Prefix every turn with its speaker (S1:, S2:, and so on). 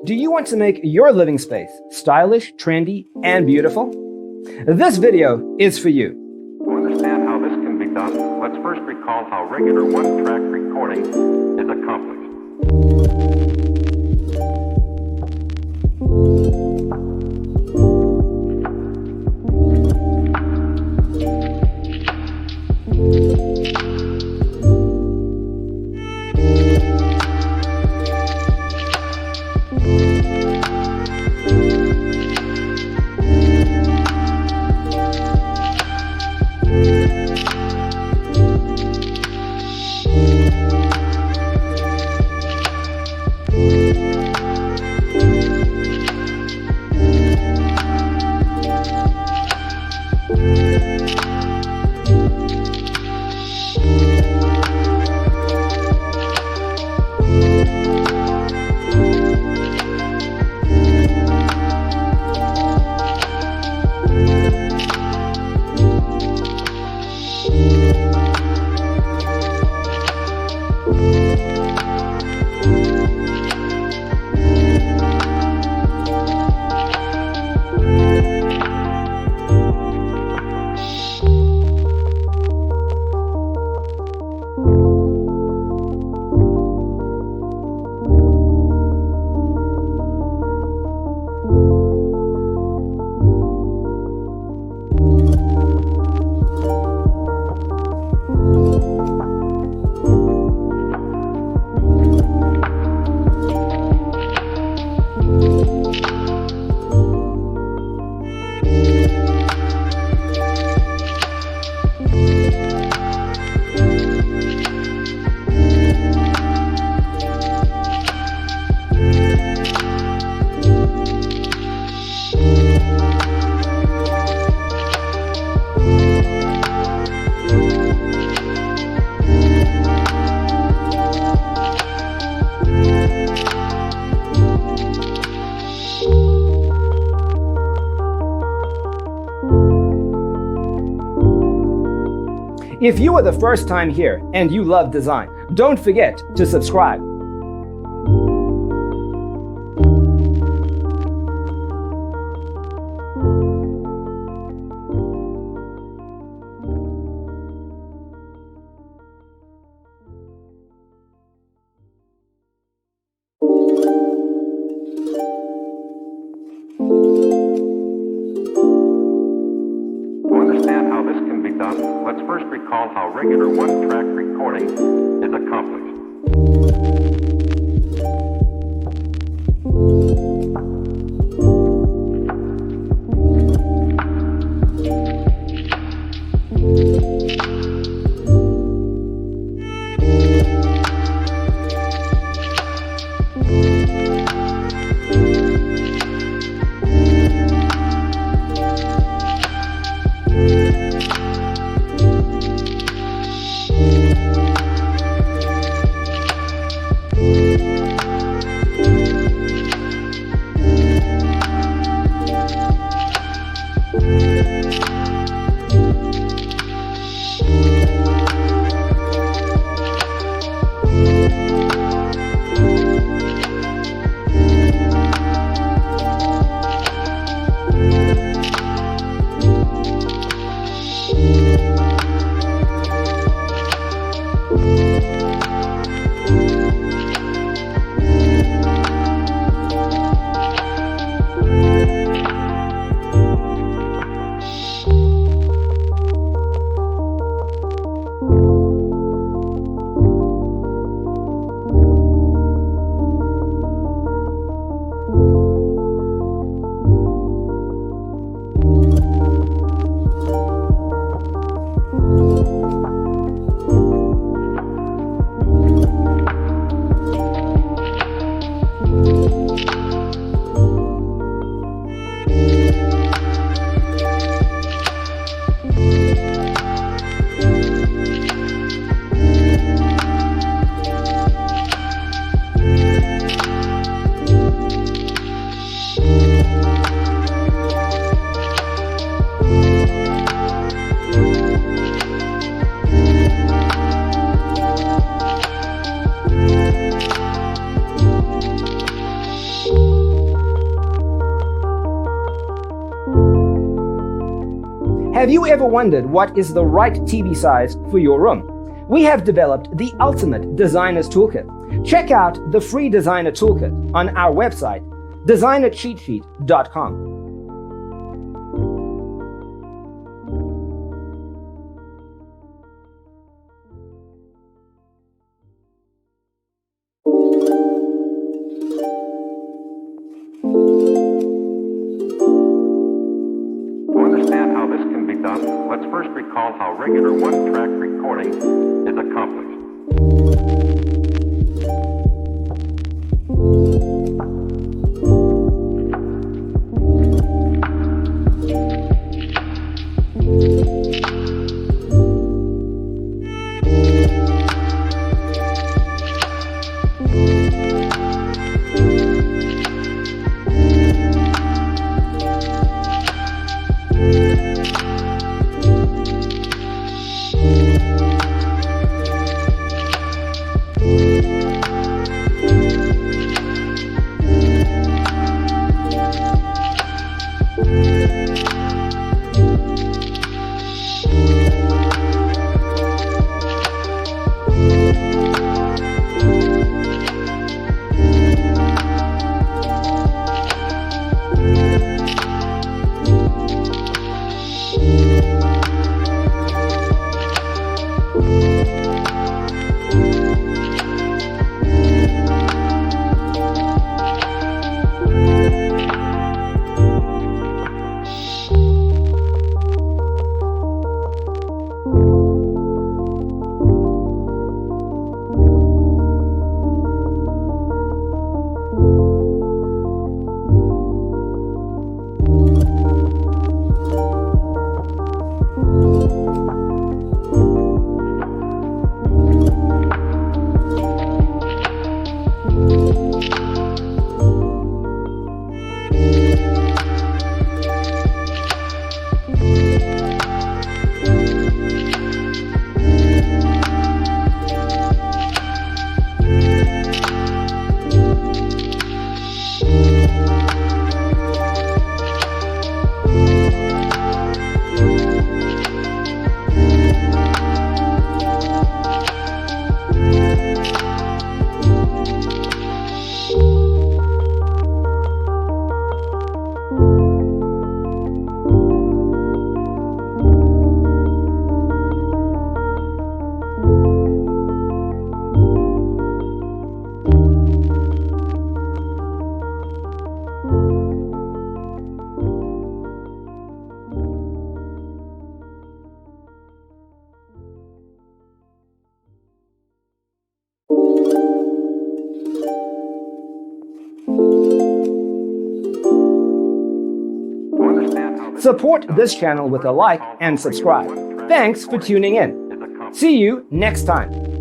S1: Do you want to make your living space stylish, trendy, and beautiful? This video is for you.
S2: To understand how this can be done, let's first recall how regular one-track recording is accomplished.
S1: If you are the first time here and you love design, don't forget to subscribe.
S2: To understand how this can be done, let's first recall how regular one-track recording is accomplished.
S1: Have you ever wondered what is the right TV size for your room? We have developed the ultimate designer's toolkit. Check out the free designer toolkit on our website, designercheatsheet.com.
S2: To understand how this can be done, let's first recall how regular one-track recording is accomplished.
S1: Support this channel with a like and subscribe. Thanks for tuning in. See you next time.